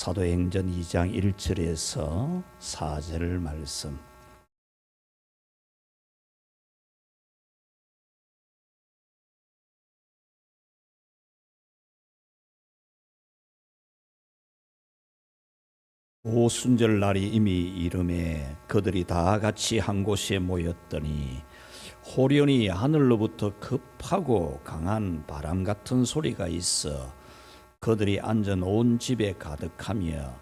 사도행전 2장 1절에서 4절 말씀. 오순절 날이 이미 이름에 그들이 다 같이 한 곳에 모였더니 호련히 하늘로부터 급하고 강한 바람 같은 소리가 있어 그들이 앉은 온 집에 가득하며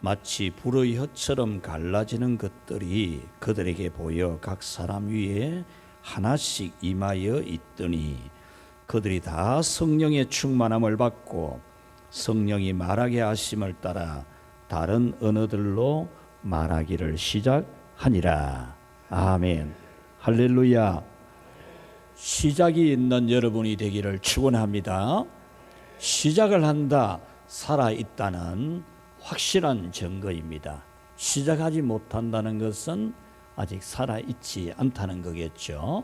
마치 불의 혀처럼 갈라지는 것들이 그들에게 보여 각 사람 위에 하나씩 임하여 있더니 그들이 다 성령의 충만함을 받고 성령이 말하게 하심을 따라 다른 언어들로 말하기를 시작하니라. 아멘. 할렐루야. 시작이 있는 여러분이 되기를 축원합니다. 시작을 한다, 살아있다는 확실한 증거입니다. 시작하지 못한다는 것은 아직 살아있지 않다는 거겠죠.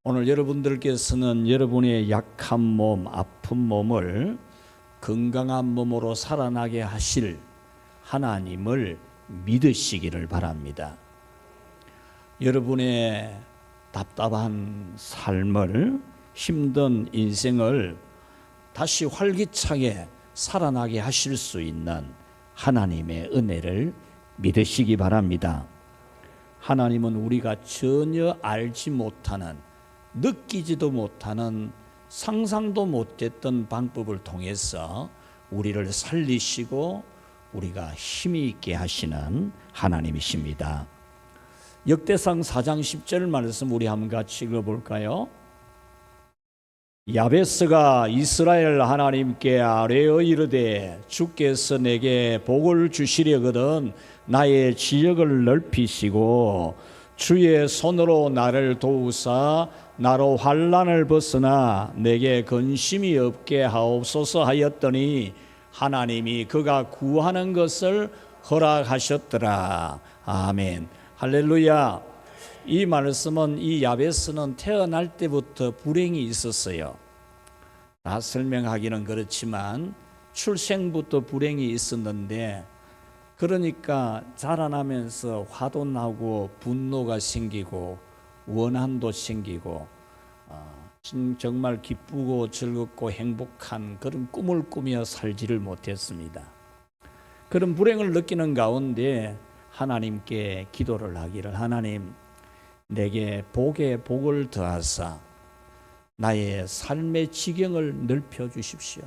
오늘 여러분들께서는 여러분의 약한 몸, 아픈 몸을 건강한 몸으로 살아나게 하실 하나님을 믿으시기를 바랍니다. 여러분의 답답한 삶을, 힘든 인생을 다시 활기차게 살아나게 하실 수 있는 하나님의 은혜를 믿으시기 바랍니다. 하나님은 우리가 전혀 알지 못하는, 느끼지도 못하는, 상상도 못했던 방법을 통해서 우리를 살리시고 우리가 힘이 있게 하시는 하나님이십니다. 역대상 4장 10절 말씀 우리 한번 같이 읽어볼까요? 야베스가 이스라엘 하나님께 아뢰어 이르되 주께서 내게 복을 주시려거든 나의 지역을 넓히시고 주의 손으로 나를 도우사 나로 환난을 벗어나 내게 근심이 없게 하옵소서 하였더니 하나님이 그가 구하는 것을 허락하셨더라. 아멘. 할렐루야. 이 말씀은 이 야베스는 태어날 때부터 불행이 있었어요. 다 설명하기는 그렇지만 출생부터 불행이 있었는데, 그러니까 자라나면서 화도 나고 분노가 생기고 원한도 생기고 정말 기쁘고 즐겁고 행복한 그런 꿈을 꾸며 살지를 못했습니다. 그런 불행을 느끼는 가운데 하나님께 기도를 하기를, 하나님 내게 복에 복을 더하사 나의 삶의 지경을 넓혀 주십시오.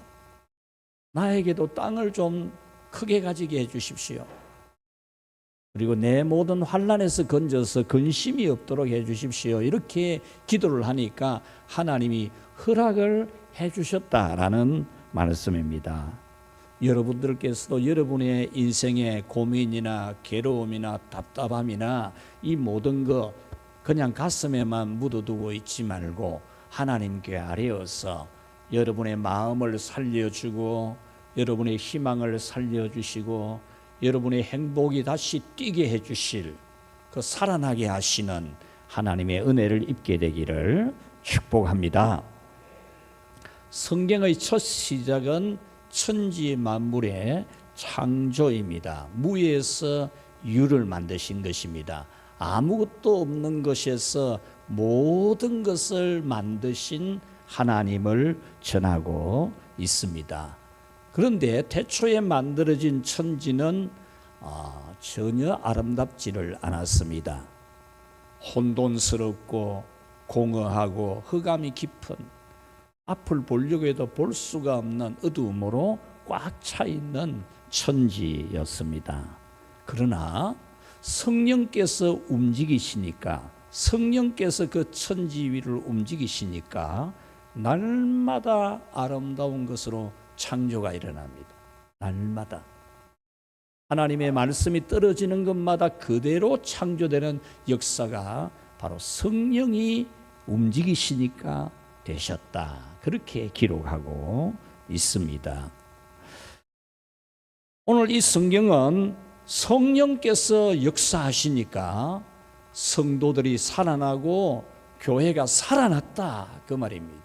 나에게도 땅을 좀 크게 가지게 해 주십시오. 그리고 내 모든 환난에서 건져서 근심이 없도록 해 주십시오. 이렇게 기도를 하니까 하나님이 허락을 해 주셨다라는 말씀입니다. 여러분들께서도 여러분의 인생의 고민이나 괴로움이나 답답함이나 이 모든 거 그냥 가슴에만 묻어두고 있지 말고 하나님께 아뢰어서 여러분의 마음을 살려주고 여러분의 희망을 살려주시고 여러분의 행복이 다시 뛰게 해주실, 그 살아나게 하시는 하나님의 은혜를 입게 되기를 축복합니다. 성경의 첫 시작은 천지 만물의 창조입니다. 무에서 유를 만드신 것입니다. 아무것도 없는 것에서 모든 것을 만드신 하나님을 전하고 있습니다. 그런데 태초에 만들어진 천지는 전혀 아름답지를 않았습니다. 혼돈스럽고 공허하고 흑암이 깊은, 앞을 보려고 해도 볼 수가 없는 어두움으로 꽉 차 있는 천지였습니다. 그러나 성령께서 움직이시니까, 성령께서 그 천지 위를 움직이시니까 날마다 아름다운 것으로 창조가 일어납니다. 날마다 하나님의 말씀이 떨어지는 것마다 그대로 창조되는 역사가 바로 성령이 움직이시니까 되셨다. 그렇게 기록하고 있습니다. 오늘 이 성경은 성령께서 역사하시니까 성도들이 살아나고 교회가 살아났다, 그 말입니다.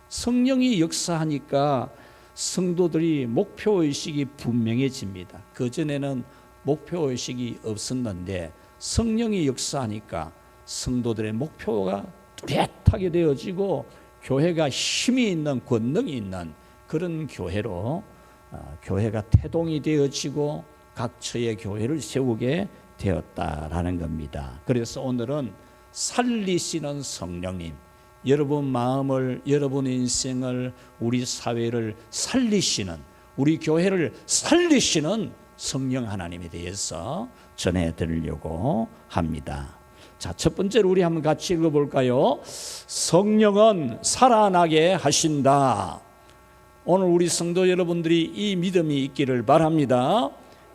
성령이 역사하니까 성도들이 목표의식이 분명해집니다. 그전에는 목표의식이 없었는데 성령이 역사하니까 성도들의 목표가 뚜렷하게 되어지고 교회가 힘이 있는, 권능이 있는 그런 교회로 교회가 태동이 되어지고 각처의 교회를 세우게 되었다라는 겁니다. 그래서 오늘은 살리시는 성령님, 여러분 마음을, 여러분 인생을, 우리 사회를 살리시는, 우리 교회를 살리시는 성령 하나님에 대해서 전해드리려고 합니다. 자, 첫 번째로 우리 한번 같이 읽어볼까요? 성령은 살아나게 하신다. 오늘 우리 성도 여러분들이 이 믿음이 있기를 바랍니다.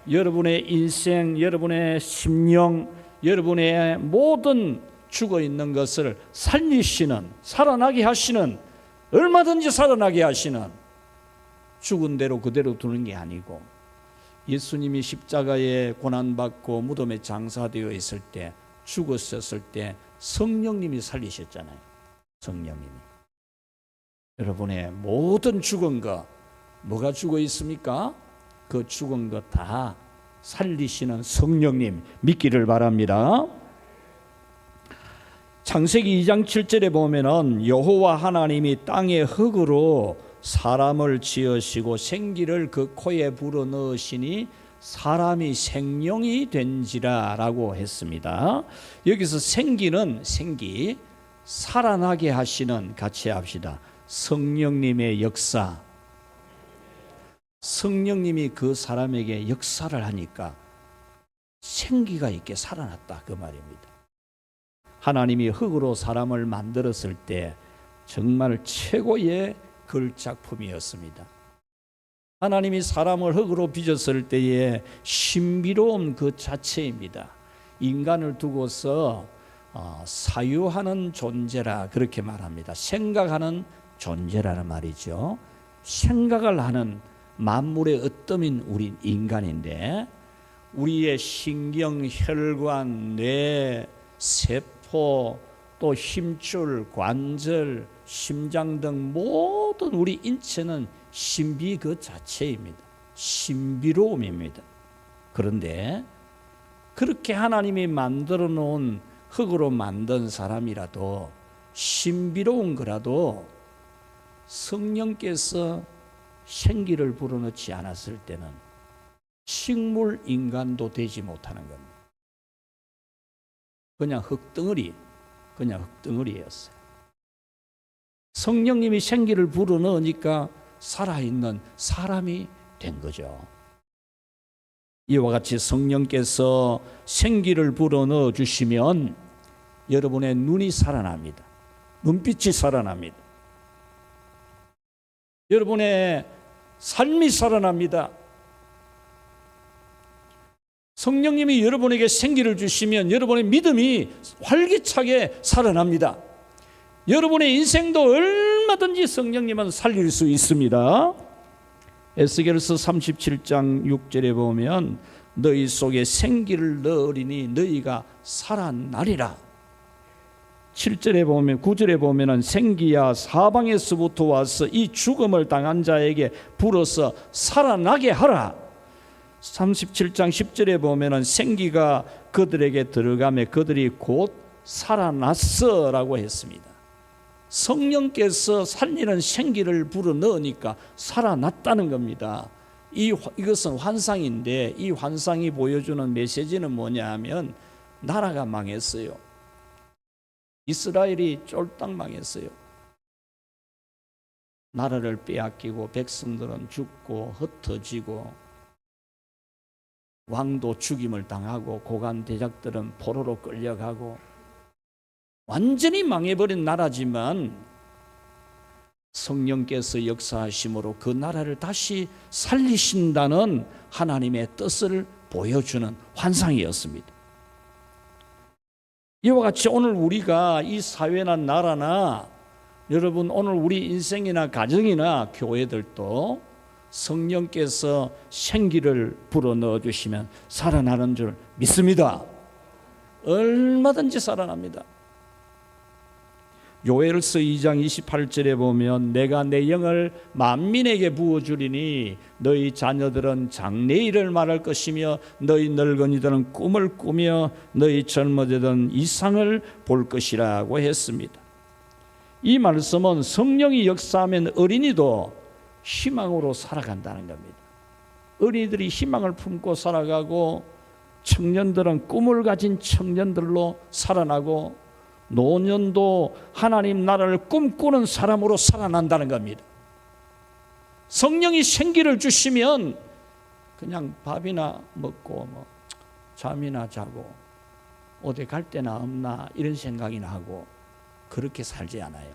여러분의 인생, 여러분의 심령, 여러분의 모든 죽어있는 것을 살리시는, 살아나게 하시는, 얼마든지 살아나게 하시는, 죽은 대로 그대로 두는 게 아니고, 예수님이 십자가에 고난받고 무덤에 장사되어 있을 때, 죽었었을 때 성령님이 살리셨잖아요. 성령님이. 여러분의 모든 죽은 거, 뭐가 죽어 있습니까? 그 죽은 것 다 살리시는 성령님 믿기를 바랍니다. 창세기 2장 7절에 보면은 여호와 하나님이 땅의 흙으로 사람을 지으시고 생기를 그 코에 불어넣으시니 사람이 생명이 된지라 라고 했습니다. 여기서 생기는 생기, 살아나게 하시는, 같이 합시다. 성령님의 역사. 성령님이 그 사람에게 역사를 하니까 생기가 있게 살아났다, 그 말입니다. 하나님이 흙으로 사람을 만들었을 때 정말 최고의 걸작품이었습니다. 하나님이 사람을 흙으로 빚었을 때의 신비로움 그 자체입니다. 인간을 두고서 사유하는 존재라 그렇게 말합니다. 생각하는 존재라는 말이죠. 생각을 하는 만물의 어떠민 우리 인간인데, 우리의 신경, 혈관, 뇌, 세포, 또 힘줄, 관절, 심장 등 모든 우리 인체는 신비 그 자체입니다. 신비로움입니다. 그런데 그렇게 하나님이 만들어 놓은 흙으로 만든 사람이라도, 신비로운 거라도 성령께서 생기를 불어넣지 않았을 때는 식물 인간도 되지 못하는 겁니다. 그냥 흙덩어리였어요. 성령님이 생기를 불어넣으니까 살아있는 사람이 된 거죠. 이와 같이 성령께서 생기를 불어넣어 주시면 여러분의 눈이 살아납니다. 눈빛이 살아납니다. 여러분의 삶이 살아납니다. 성령님이 여러분에게 생기를 주시면 여러분의 믿음이 활기차게 살아납니다. 여러분의 인생도 얼마든지 성령님은 살릴 수 있습니다. 에스겔서 37장 6절에 보면 너희 속에 생기를 넣으리니 너희가 살아나리라. 7절에 보면, 9절에 보면은 생기야 사방에서부터 와서 이 죽음을 당한 자에게 불어서 살아나게 하라. 37장 10절에 보면은 생기가 그들에게 들어가며 그들이 곧 살아났어라고 했습니다. 성령께서 살리는 생기를 불어넣으니까 살아났다는 겁니다. 이것은 환상인데, 이 환상이 보여주는 메시지는 뭐냐 하면, 나라가 망했어요. 이스라엘이 쫄딱 망했어요. 나라를 빼앗기고 백성들은 죽고 흩어지고 왕도 죽임을 당하고 고관 대작들은 포로로 끌려가고 완전히 망해버린 나라지만 성령께서 역사하심으로 그 나라를 다시 살리신다는 하나님의 뜻을 보여주는 환상이었습니다. 이와 같이 오늘 우리가 이 사회나 나라나, 여러분 오늘 우리 인생이나 가정이나 교회들도 성령께서 생기를 불어넣어 주시면 살아나는 줄 믿습니다. 얼마든지 살아납니다. 요엘서 2장 28절에 보면 내가 내 영을 만민에게 부어주리니 너희 자녀들은 장래일을 말할 것이며 너희 늙은이들은 꿈을 꾸며 너희 젊은이들은 이상을 볼 것이라고 했습니다. 이 말씀은 성령이 역사하면 어린이도 희망으로 살아간다는 겁니다. 어린이들이 희망을 품고 살아가고 청년들은 꿈을 가진 청년들로 살아나고 노년도 하나님 나라를 꿈꾸는 사람으로 살아난다는 겁니다. 성령이 생기를 주시면 그냥 밥이나 먹고 잠이나 자고 어디 갈 데나 없나 이런 생각이나 하고 그렇게 살지 않아요.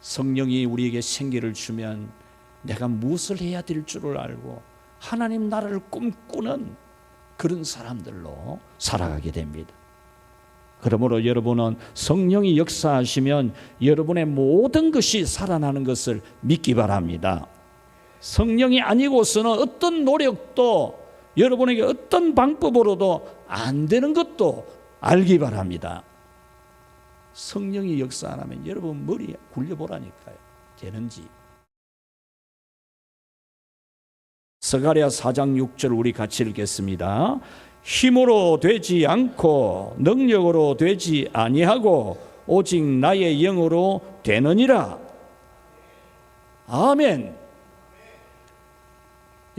성령이 우리에게 생기를 주면 내가 무엇을 해야 될 줄을 알고 하나님 나라를 꿈꾸는 그런 사람들로 살아가게 됩니다. 그러므로 여러분은 성령이 역사하시면 여러분의 모든 것이 살아나는 것을 믿기 바랍니다. 성령이 아니고서는 어떤 노력도 여러분에게 어떤 방법으로도 안 되는 것도 알기 바랍니다. 성령이 역사 안 하면 여러분 머리 굴려보라니까요. 되는지. 스가랴 4장 6절 우리 같이 읽겠습니다. 힘으로 되지 않고 능력으로 되지 아니하고 오직 나의 영으로 되느니라. 아멘.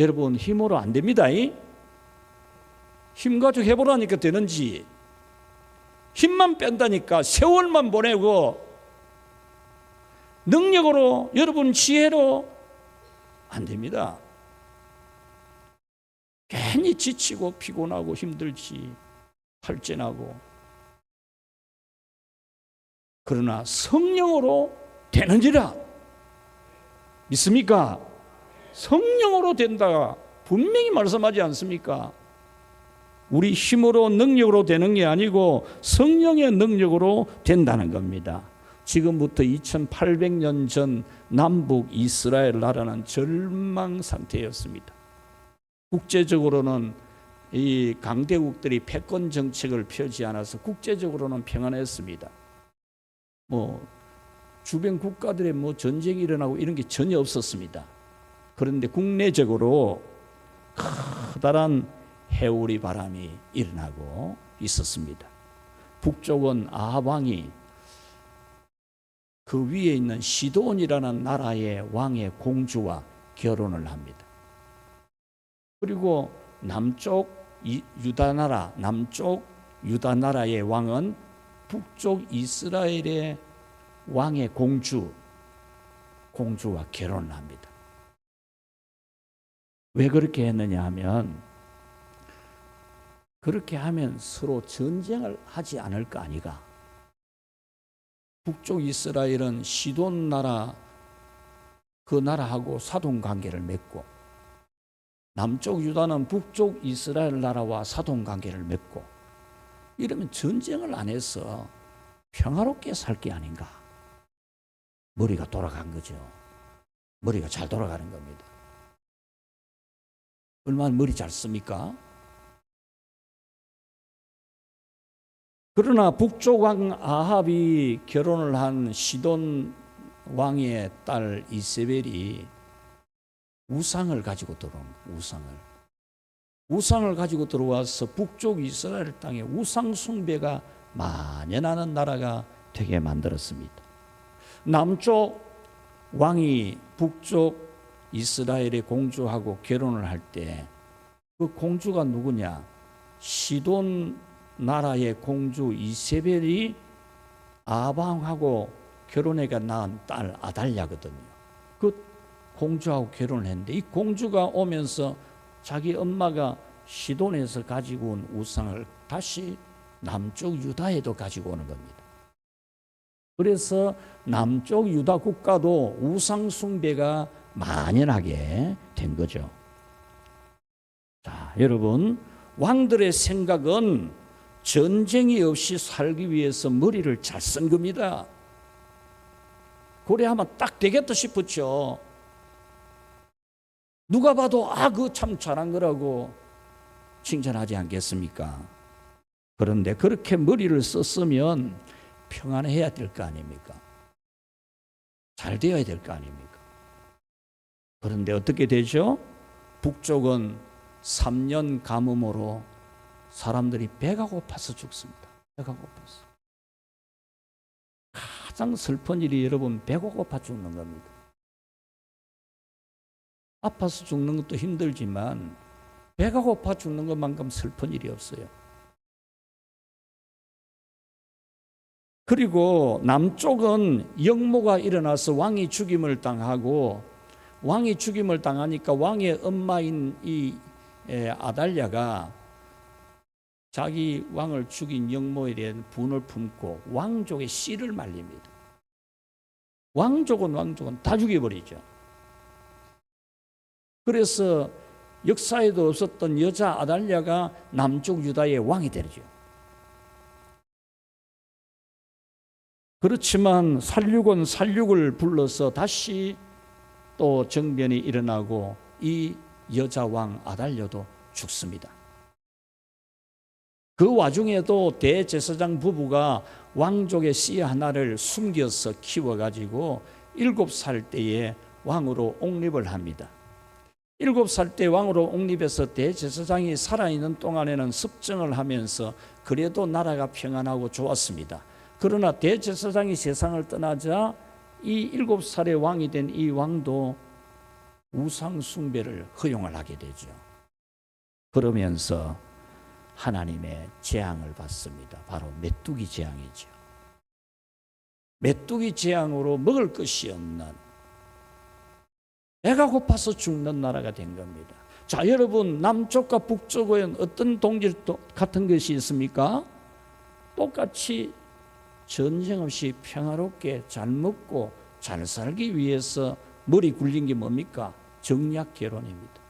여러분 힘으로 안 됩니다. 힘 가지고 해보라니까 되는지. 힘만 뺀다니까 세월만 보내고 능력으로 여러분 지혜로 안 됩니다. 괜히 지치고 피곤하고 힘들지 탈진하고. 그러나 성령으로 되는지라. 믿습니까? 성령으로 된다 분명히 말씀하지 않습니까? 우리 힘으로 능력으로 되는 게 아니고 성령의 능력으로 된다는 겁니다. 지금부터 2800년 전 남북 이스라엘 나라는 절망 상태였습니다. 국제적으로는 이 강대국들이 패권 정책을 펴지 않아서 국제적으로는 평안했습니다. 주변 국가들의 전쟁이 일어나고 이런 게 전혀 없었습니다. 그런데 국내적으로 커다란 해오리 바람이 일어나고 있었습니다. 북쪽은 아합 왕이 그 위에 있는 시돈이라는 나라의 왕의 공주와 결혼을 합니다. 그리고 남쪽 유다 나라의 왕은 북쪽 이스라엘의 왕의 공주와 결혼을 합니다. 왜 그렇게 했느냐 하면 그렇게 하면 서로 전쟁을 하지 않을까 아니가. 북쪽 이스라엘은 시돈 나라 그 나라하고 사돈 관계를 맺고 남쪽 유다는 북쪽 이스라엘 나라와 사돈 관계를 맺고 이러면 전쟁을 안 해서 평화롭게 살 게 아닌가. 머리가 돌아간 거죠. 머리가 잘 돌아가는 겁니다. 얼마나 머리 잘 씁니까? 그러나 북쪽 왕 아합이 결혼을 한 시돈 왕의 딸 이세벨이 우상을 가지고 들어온 거예요. 우상을 가지고 들어와서 북쪽 이스라엘 땅에 우상 숭배가 만연하는 나라가 되게 만들었습니다. 남쪽 왕이 북쪽 이스라엘의 공주하고 결혼을 할 때 그 공주가 누구냐? 시돈 나라의 공주 이세벨이 아방하고 결혼해가 낳은 딸 아달랴거든요. 그 공주하고 결혼을 했는데 이 공주가 오면서 자기 엄마가 시돈에서 가지고 온 우상을 다시 남쪽 유다에도 가지고 오는 겁니다. 그래서 남쪽 유다 국가도 우상 숭배가 만연하게 된 거죠. 자, 여러분, 왕들의 생각은 전쟁이 없이 살기 위해서 머리를 잘 쓴 겁니다. 그래야만 딱 되겠다 싶었죠. 누가 봐도 그거 참 잘한 거라고 칭찬하지 않겠습니까? 그런데 그렇게 머리를 썼으면 평안해야 될 거 아닙니까? 잘 되어야 될 거 아닙니까? 그런데 어떻게 되죠? 북쪽은 3년 가뭄으로 사람들이 배가 고파서 죽습니다. 배가 고파서. 가장 슬픈 일이 여러분 배가 고파 죽는 겁니다. 아파서 죽는 것도 힘들지만 배가 고파 죽는 것만큼 슬픈 일이 없어요. 그리고 남쪽은 역모가 일어나서 왕이 죽임을 당하고, 왕이 죽임을 당하니까 왕의 엄마인 이 아달랴가 자기 왕을 죽인 역모에 대한 분을 품고 왕족의 씨를 말립니다. 왕족은 다 죽여버리죠. 그래서 역사에도 없었던 여자 아달랴가 남쪽 유다의 왕이 되죠. 그렇지만 살육은 살육을 불러서 다시 또 정변이 일어나고 이 여자 왕 아달랴도 죽습니다. 그 와중에도 대제사장 부부가 왕족의 씨 하나를 숨겨서 키워가지고 7살 때에 왕으로 옹립을 합니다. 7살 때 왕으로 옹립해서 대제사장이 살아있는 동안에는 습정을 하면서 그래도 나라가 평안하고 좋았습니다. 그러나 대제사장이 세상을 떠나자 이 7살의 왕이 된 이 왕도 우상 숭배를 허용을 하게 되죠. 그러면서 하나님의 재앙을 받습니다. 바로 메뚜기 재앙이죠. 메뚜기 재앙으로 먹을 것이 없는, 배가 고파서 죽는 나라가 된 겁니다. 자, 여러분, 남쪽과 북쪽은 어떤 동질 같은 것이 있습니까? 똑같이 전쟁 없이 평화롭게 잘 먹고 잘 살기 위해서 머리 굴린 게 뭡니까? 정략 결혼입니다.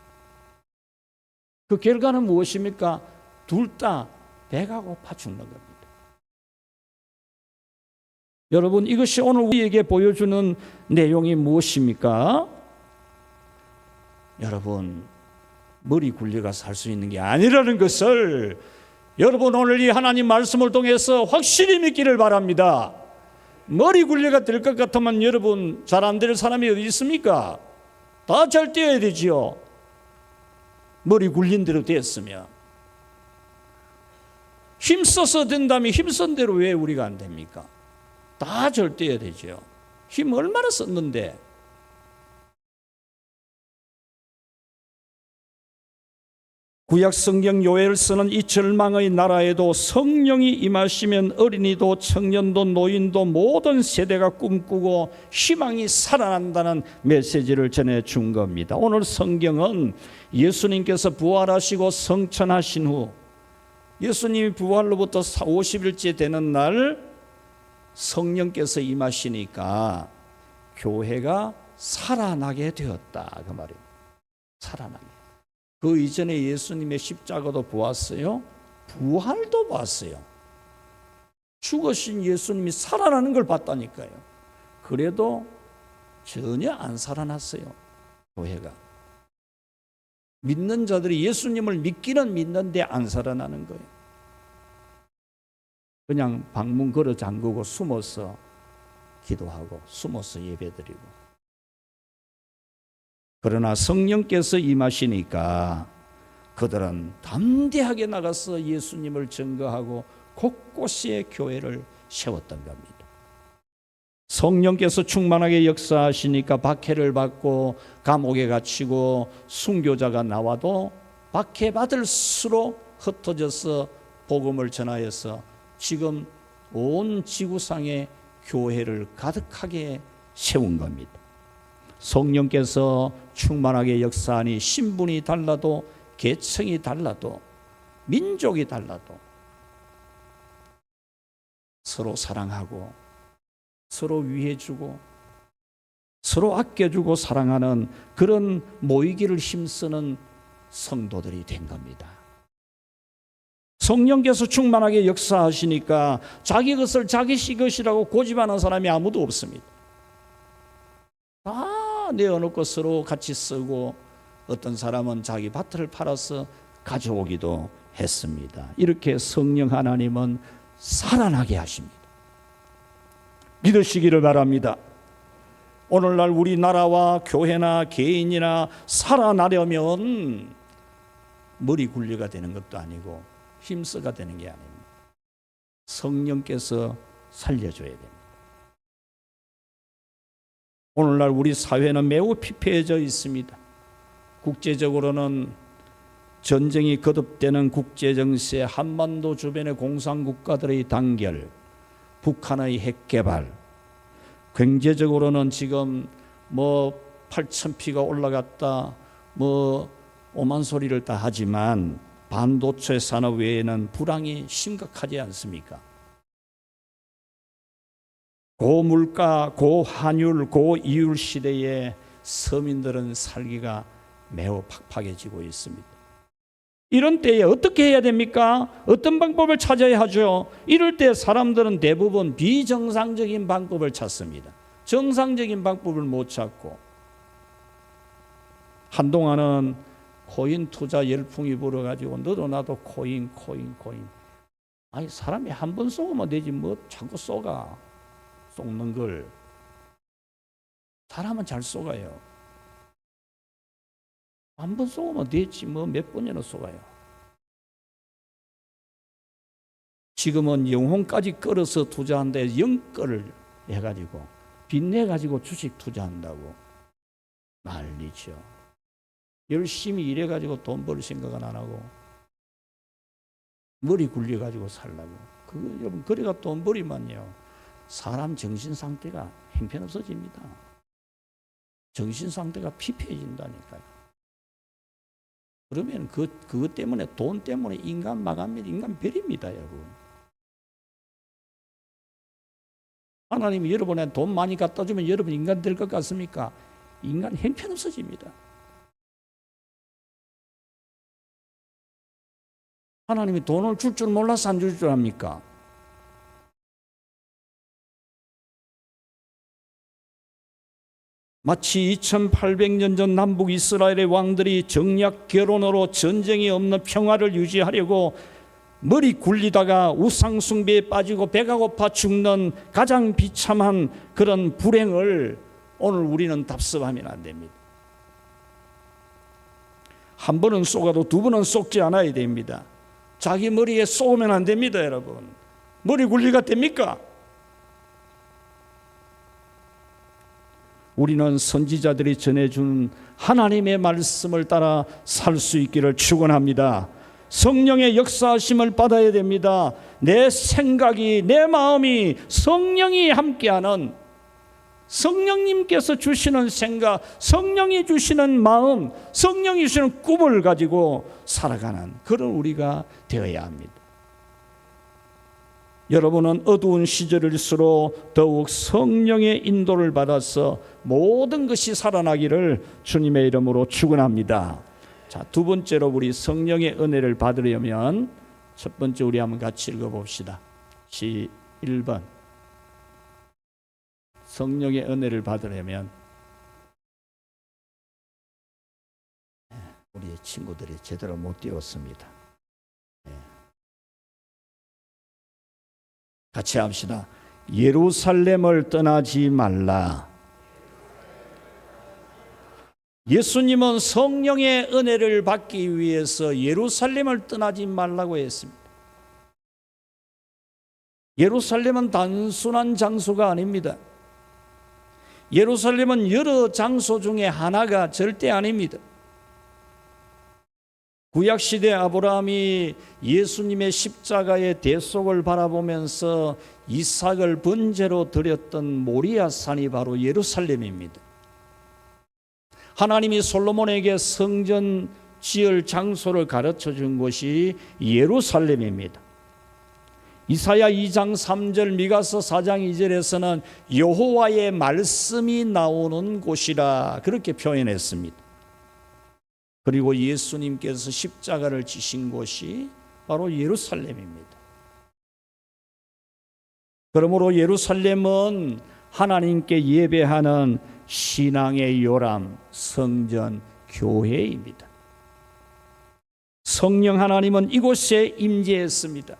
그 결과는 무엇입니까? 둘 다 배가 고파 죽는 겁니다. 여러분, 이것이 오늘 우리에게 보여주는 내용이 무엇입니까? 여러분, 머리 굴려가 살 수 있는 게 아니라는 것을 여러분 오늘 이 하나님 말씀을 통해서 확실히 믿기를 바랍니다. 머리 굴려가 될 것 같으면 여러분 잘 안 될 사람이 어디 있습니까? 다 잘 되어야 되지요. 머리 굴린 대로 됐으면. 힘써서 된다면 힘쓴 대로 왜 우리가 안 됩니까? 다 잘 되어야 되죠. 힘 얼마나 썼는데. 구약 성경 요엘을 쓰는 이 절망의 나라에도 성령이 임하시면 어린이도 청년도 노인도 모든 세대가 꿈꾸고 희망이 살아난다는 메시지를 전해준 겁니다. 오늘 성경은 예수님께서 부활하시고 성천하신 후 예수님이 부활로부터 50일째 되는 날 성령께서 임하시니까 교회가 살아나게 되었다, 그 말이에요. 살아나게. 그 이전에 예수님의 십자가도 보았어요. 부활도 봤어요. 죽으신 예수님이 살아나는 걸 봤다니까요. 그래도 전혀 안 살아났어요, 교회가. 믿는 자들이 예수님을 믿기는 믿는데 안 살아나는 거예요. 그냥 방문 걸어 잠그고 숨어서 기도하고 숨어서 예배드리고. 그러나 성령께서 임하시니까 그들은 담대하게 나가서 예수님을 증거하고 곳곳에 교회를 세웠던 겁니다. 성령께서 충만하게 역사하시니까 박해를 받고 감옥에 갇히고 순교자가 나와도 박해받을수록 흩어져서 복음을 전하여서 지금 온 지구상에 교회를 가득하게 세운 겁니다. 성령께서 충만하게 역사하니 신분이 달라도 계층이 달라도 민족이 달라도 서로 사랑하고 서로 위해주고 서로 아껴주고 사랑하는 그런 모이기를 힘쓰는 성도들이 된 겁니다. 성령께서 충만하게 역사하시니까 자기 것을 자기 것이라고 고집하는 사람이 아무도 없습니다. 다 내어놓고 서로 같이 쓰고 어떤 사람은 자기 밭을 팔아서 가져오기도 했습니다. 이렇게 성령 하나님은 살아나게 하십니다. 믿으시기를 바랍니다. 오늘날 우리나라와 교회나 개인이나 살아나려면 머리 굴려가 되는 것도 아니고 힘써가 되는 게 아닙니다. 성령께서 살려줘야 됩니다. 오늘날 우리 사회는 매우 피폐해져 있습니다. 국제적으로는 전쟁이 거듭되는 국제정세, 한반도 주변의 공산국가들의 단결, 북한의 핵개발, 경제적으로는 지금 8,000피가 올라갔다 오만 소리를 다 하지만 반도체 산업 외에는 불황이 심각하지 않습니까? 고물가, 고환율, 고이율 시대에 서민들은 살기가 매우 팍팍해지고 있습니다. 이런 때에 어떻게 해야 됩니까? 어떤 방법을 찾아야 하죠? 이럴 때 사람들은 대부분 비정상적인 방법을 찾습니다. 정상적인 방법을 못 찾고 한동안은 코인 투자 열풍이 불어가지고 너도 나도 코인. 아니 사람이 한 번 쏘면 되지 뭐 자꾸 쏘가. 쏘는 걸 사람은 잘 쏘가요. 한 번 쏘면 되지 뭐 몇 번이나 쏘가요. 지금은 영혼까지 끌어서 투자한다 해서 영끌을 해가지고 빚내가지고 주식 투자한다고 난리죠. 열심히 일해가지고 돈 벌 생각은 안 하고 머리 굴려가지고 살라고. 여러분 그래가 돈 벌이면요 사람 정신 상태가 형편없어집니다. 정신 상태가 피폐해진다니까요. 그러면 그것 때문에 돈 때문에 인간 마감입니다. 인간 별입니다, 여러분. 하나님이 여러분한테 돈 많이 갖다 주면 여러분 인간 될 것 같습니까? 인간 형편없어집니다. 하나님이 돈을 줄 줄 몰라서 안 줄 줄 압니까? 마치 2800년 전 남북 이스라엘의 왕들이 정략 결혼으로 전쟁이 없는 평화를 유지하려고 머리 굴리다가 우상 숭배에 빠지고 배가 고파 죽는 가장 비참한 그런 불행을 오늘 우리는 답습하면 안 됩니다. 한 번은 쏘가도 두 번은 쏘지 않아야 됩니다. 자기 머리에 쏘면 안 됩니다, 여러분. 머리 굴리가 됩니까? 우리는 선지자들이 전해준 하나님의 말씀을 따라 살 수 있기를 축원합니다. 성령의 역사하심을 받아야 됩니다. 내 생각이, 내 마음이 성령이 함께하는, 성령님께서 주시는 생각, 성령이 주시는 마음, 성령이 주시는 꿈을 가지고 살아가는 그런 우리가 되어야 합니다. 여러분은 어두운 시절일수록 더욱 성령의 인도를 받아서 모든 것이 살아나기를 주님의 이름으로 축원합니다. 자, 두 번째로 우리 성령의 은혜를 받으려면 첫 번째 우리 한번 같이 읽어봅시다. 1번 성령의 은혜를 받으려면 우리 친구들이 제대로 못 띄웠습니다. 같이 합시다. 예루살렘을 떠나지 말라. 예수님은 성령의 은혜를 받기 위해서 예루살렘을 떠나지 말라고 했습니다. 예루살렘은 단순한 장소가 아닙니다. 예루살렘은 여러 장소 중에 하나가 절대 아닙니다. 구약시대 아브라함이 예수님의 십자가의 대속을 바라보면서 이삭을 번제로 드렸던 모리아산이 바로 예루살렘입니다. 하나님이 솔로몬에게 성전 지을 장소를 가르쳐 준 곳이 예루살렘입니다. 이사야 2장 3절, 미가서 4장 2절에서는 여호와의 말씀이 나오는 곳이라 그렇게 표현했습니다. 그리고 예수님께서 십자가를 지신 곳이 바로 예루살렘입니다. 그러므로 예루살렘은 하나님께 예배하는 신앙의 요람, 성전, 교회입니다. 성령 하나님은 이곳에 임재했습니다.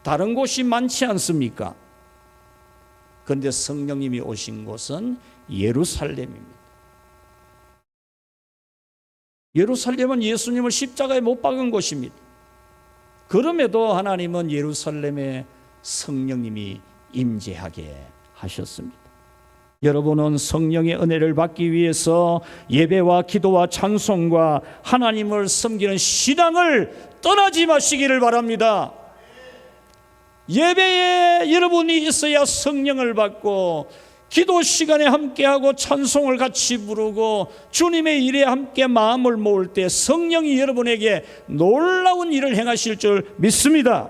다른 곳이 많지 않습니까? 그런데 성령님이 오신 곳은 예루살렘입니다. 예루살렘은 예수님을 십자가에 못 박은 곳입니다. 그럼에도 하나님은 예루살렘에 성령님이 임재하게 하셨습니다. 여러분은 성령의 은혜를 받기 위해서 예배와 기도와 찬송과 하나님을 섬기는 신앙을 떠나지 마시기를 바랍니다. 예배에 여러분이 있어야 성령을 받고, 기도 시간에 함께하고 찬송을 같이 부르고 주님의 일에 함께 마음을 모을 때 성령이 여러분에게 놀라운 일을 행하실 줄 믿습니다.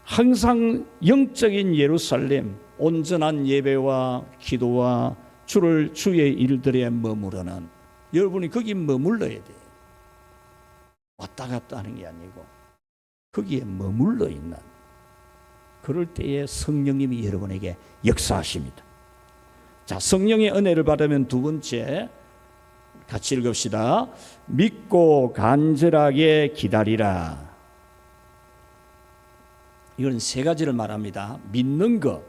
항상 영적인 예루살렘, 온전한 예배와 기도와 주의 일들에 머무르는 여러분이 거기 머물러야 돼요. 왔다 갔다 하는 게 아니고 거기에 머물러 있는, 그럴 때에 성령님이 여러분에게 역사하십니다. 자, 성령의 은혜를 받으면 두 번째 같이 읽읍시다. 믿고 간절하게 기다리라. 이건 세 가지를 말합니다. 믿는 것,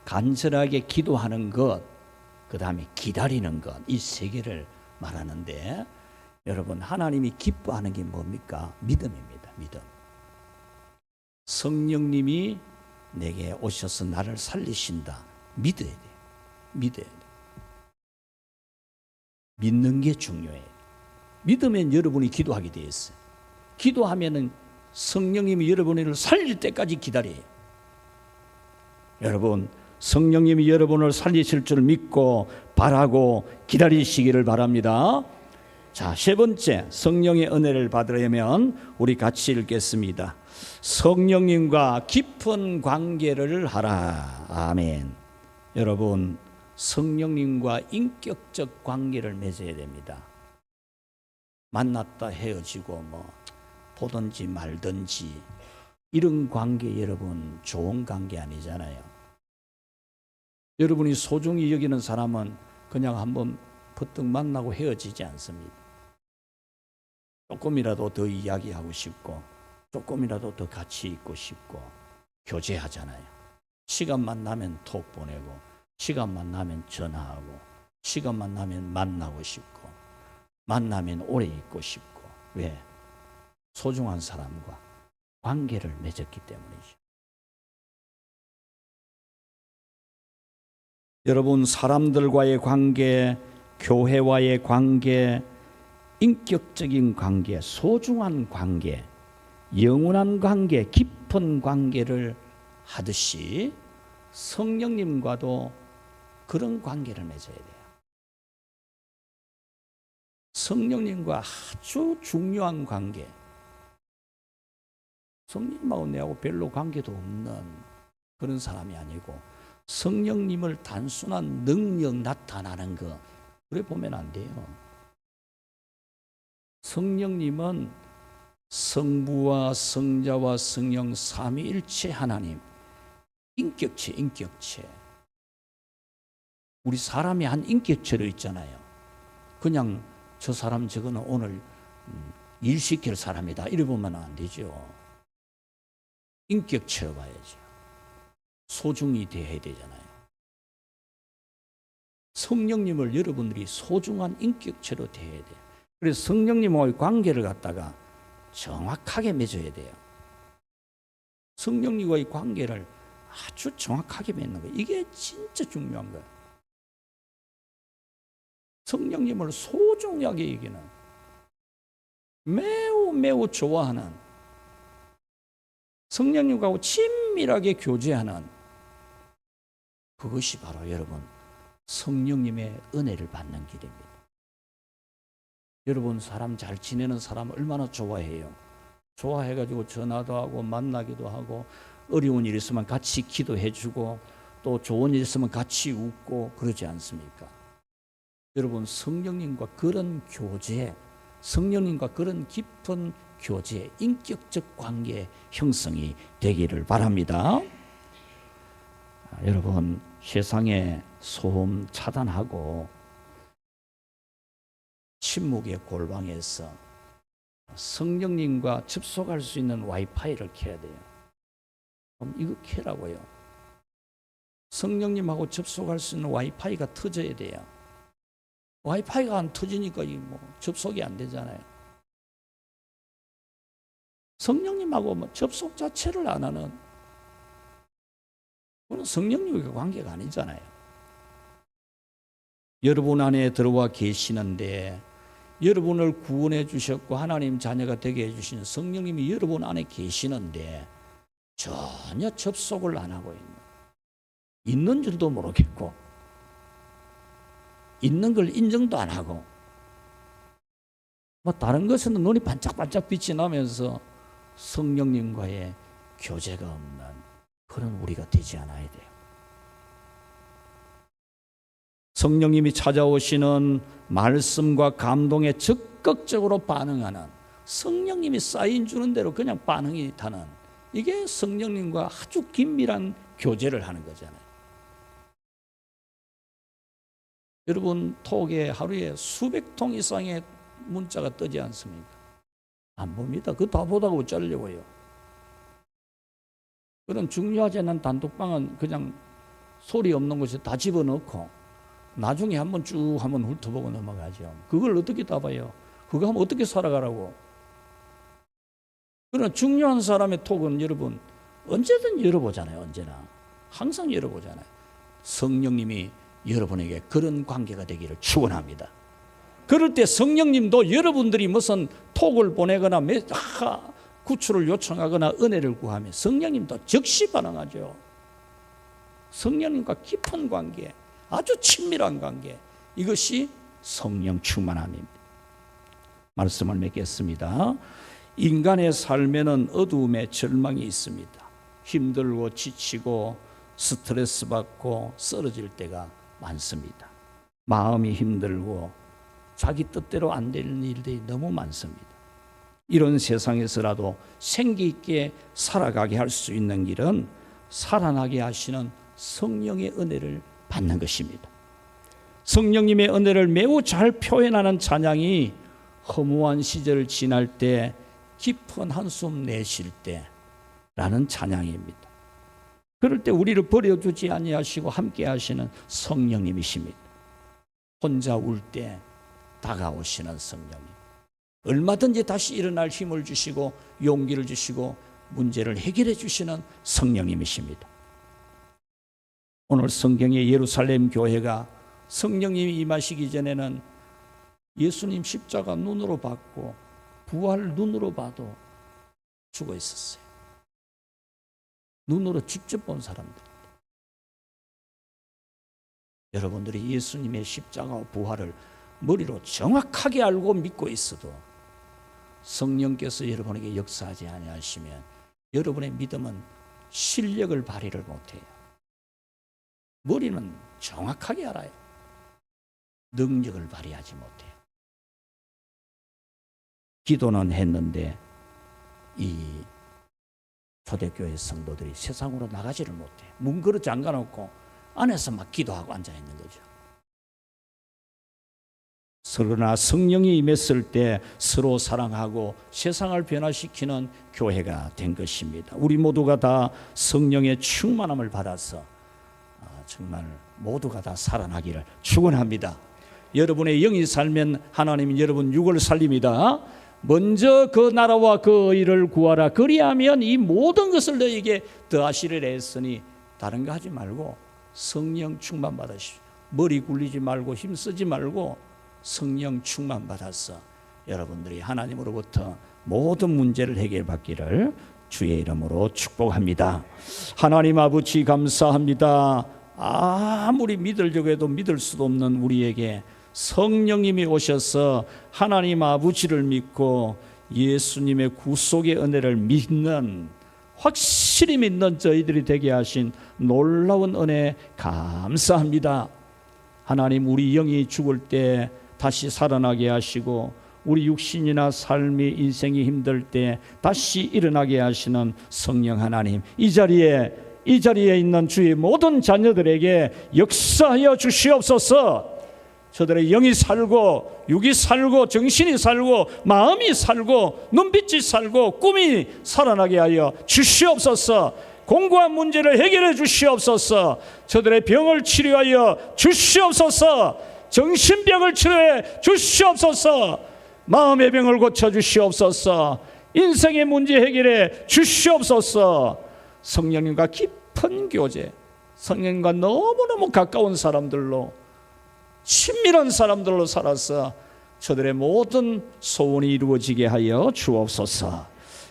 간절하게 기도하는 것, 그 다음에 기다리는 것, 이 세 개를 말하는데, 여러분 하나님이 기뻐하는 게 뭡니까? 믿음입니다. 믿음. 성령님이 내게 오셔서 나를 살리신다. 믿어야 돼요. 믿어야 돼요. 믿는 게 중요해요. 믿으면 여러분이 기도하게 되어 있어요. 기도하면은 성령님이 여러분을 살릴 때까지 기다려요. 여러분, 성령님이 여러분을 살리실 줄 믿고 바라고 기다리시기를 바랍니다. 자, 세 번째, 성령의 은혜를 받으려면 우리 같이 읽겠습니다. 성령님과 깊은 관계를 하라. 아멘. 여러분, 성령님과 인격적 관계를 맺어야 됩니다. 만났다 헤어지고 보든지 말든지 이런 관계, 여러분 좋은 관계 아니잖아요. 여러분이 소중히 여기는 사람은 그냥 한번 퍼뜩 만나고 헤어지지 않습니다. 조금이라도 더 이야기하고 싶고, 조금이라도 더 같이 있고 싶고 교제하잖아요. 시간만 나면 톡 보내고, 시간만 나면 전화하고, 시간만 나면 만나고 싶고, 만나면 오래 있고 싶고. 왜? 소중한 사람과 관계를 맺었기 때문이죠. 여러분, 사람들과의 관계, 교회와의 관계, 인격적인 관계, 소중한 관계, 영원한 관계, 깊은 관계를 하듯이 성령님과도 그런 관계를 맺어야 돼요. 성령님과 아주 중요한 관계. 성령님하고 내하고 별로 관계도 없는 그런 사람이 아니고, 성령님을 단순한 능력 나타나는 거 그래 보면 안 돼요. 성령님은 성부와 성자와 성령 삼위일체 하나님, 인격체. 우리 사람이 한 인격체로 있잖아요. 그냥 저 사람 저거는 오늘 일 시킬 사람이다 이래 보면 안 되죠. 인격체로 봐야죠. 소중히 대해야 되잖아요. 성령님을 여러분들이 소중한 인격체로 대해야 돼요. 그래서 성령님과의 관계를 갖다가 정확하게 맺어야 돼요. 성령님과의 관계를 아주 정확하게 맺는 거예요. 이게 진짜 중요한 거예요. 성령님을 소중하게 여기는, 매우 좋아하는, 성령님과 친밀하게 교제하는, 그것이 바로 여러분 성령님의 은혜를 받는 길입니다. 여러분, 사람 잘 지내는 사람 얼마나 좋아해요? 좋아해가지고 전화도 하고 만나기도 하고, 어려운 일 있으면 같이 기도해주고, 또 좋은 일 있으면 같이 웃고 그러지 않습니까? 여러분, 성령님과 그런 교제, 성령님과 그런 깊은 교제, 인격적 관계 형성이 되기를 바랍니다. 여러분, 세상의 소음 차단하고 침묵의 골방에서 성령님과 접속할 수 있는 와이파이를 켜야 돼요. 그럼 이거 켜라고요. 성령님하고 접속할 수 있는 와이파이가 터져야 돼요. 와이파이가 안 터지니까 접속이 안 되잖아요. 성령님하고 접속 자체를 안 하는, 그건 성령님과 관계가 아니잖아요. 여러분 안에 들어와 계시는데, 여러분을 구원해 주셨고 하나님 자녀가 되게 해주신 성령님이 여러분 안에 계시는데 전혀 접속을 안 하고 있는 줄도 모르겠고, 있는 걸 인정도 안 하고, 다른 것은 눈이 반짝반짝 빛이 나면서 성령님과의 교제가 없는 그런 우리가 되지 않아야 돼요. 성령님이 찾아오시는 말씀과 감동에 적극적으로 반응하는, 성령님이 사인 주는 대로 그냥 반응이 타는, 이게 성령님과 아주 긴밀한 교제를 하는 거잖아요. 여러분 톡에 하루에 수백 통 이상의 문자가 뜨지 않습니까? 안 봅니다. 그거 다 보다가 어쩌려고요. 그런 중요하지 않은 단톡방은 그냥 소리 없는 곳에 다 집어넣고 나중에 한번 쭉 한번 훑어보고 넘어가죠. 그걸 어떻게 다 봐요? 그거 하면 어떻게 살아가라고? 그러나 중요한 사람의 톡은 여러분 언제든 열어보잖아요. 언제나 항상 열어보잖아요. 성령님이 여러분에게 그런 관계가 되기를 축원합니다. 그럴 때 성령님도 여러분들이 무슨 톡을 보내거나 구출을 요청하거나 은혜를 구하면 성령님도 즉시 반응하죠. 성령님과 깊은 관계, 아주 친밀한 관계, 이것이 성령 충만함입니다. 말씀을 맺겠습니다. 인간의 삶에는 어두움의 절망이 있습니다. 힘들고 지치고 스트레스 받고 쓰러질 때가 많습니다. 마음이 힘들고 자기 뜻대로 안 되는 일들이 너무 많습니다. 이런 세상에서라도 생기 있게 살아가게 할 수 있는 길은 살아나게 하시는 성령의 은혜를 받는 것입니다. 성령님의 은혜를 매우 잘 표현하는 찬양이 허무한 시절을 지날 때 깊은 한숨 내쉴 때라는 찬양입니다. 그럴 때 우리를 버려두지 아니하시고 함께 하시는 성령님이십니다. 혼자 울 때 다가오시는 성령님, 얼마든지 다시 일어날 힘을 주시고 용기를 주시고 문제를 해결해 주시는 성령님이십니다. 오늘 성경의 예루살렘 교회가 성령님이 임하시기 전에는 예수님 십자가 눈으로 봤고 부활 눈으로 봐도 죽어 있었어요. 눈으로 직접 본 사람들. 여러분들이 예수님의 십자가와 부활을 머리로 정확하게 알고 믿고 있어도 성령께서 여러분에게 역사하지 아니하시면 여러분의 믿음은 실력을 발휘를 못해요. 머리는 정확하게 알아요. 능력을 발휘하지 못해요. 기도는 했는데 이 초대교회 성도들이 세상으로 나가지를 못해요. 문 걸어 잠가놓고 안에서 막 기도하고 앉아있는 거죠. 그러나 성령이 임했을 때 서로 사랑하고 세상을 변화시키는 교회가 된 것입니다. 우리 모두가 다 성령의 충만함을 받아서 정말 모두가 다 살아나기를 축원합니다. 여러분의 영이 살면 하나님은 여러분 육을 살립니다. 먼저 그 나라와 그 의를 구하라. 그리하면 이 모든 것을 너에게 더하시리라 했으니 다른 거 하지 말고 성령 충만 받으시오. 머리 굴리지 말고 힘쓰지 말고 성령 충만 받아서 여러분들이 하나님으로부터 모든 문제를 해결받기를 주의 이름으로 축복합니다. 하나님 아버지 감사합니다. 아무리 믿으려고 해도 믿을 수도 없는 우리에게 성령님이 오셔서 하나님 아버지를 믿고 예수님의 구속의 은혜를 믿는, 확실히 믿는 저희들이 되게 하신 놀라운 은혜 감사합니다. 하나님, 우리 영이 죽을 때 다시 살아나게 하시고 우리 육신이나 삶이 인생이 힘들 때 다시 일어나게 하시는 성령 하나님, 이 자리에 있는 주의 모든 자녀들에게 역사하여 주시옵소서. 저들의 영이 살고 육이 살고 정신이 살고 마음이 살고 눈빛이 살고 꿈이 살아나게 하여 주시옵소서. 공고한 문제를 해결해 주시옵소서. 저들의 병을 치료하여 주시옵소서. 정신병을 치료해 주시옵소서. 마음의 병을 고쳐 주시옵소서. 인생의 문제 해결해 주시옵소서. 성령님과 깊은 교제, 성령님과 너무너무 가까운 사람들로, 친밀한 사람들로 살아서 저들의 모든 소원이 이루어지게 하여 주옵소서.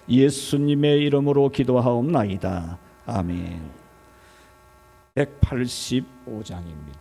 예수님의 이름으로 기도하옵나이다. 아멘. 185장입니다.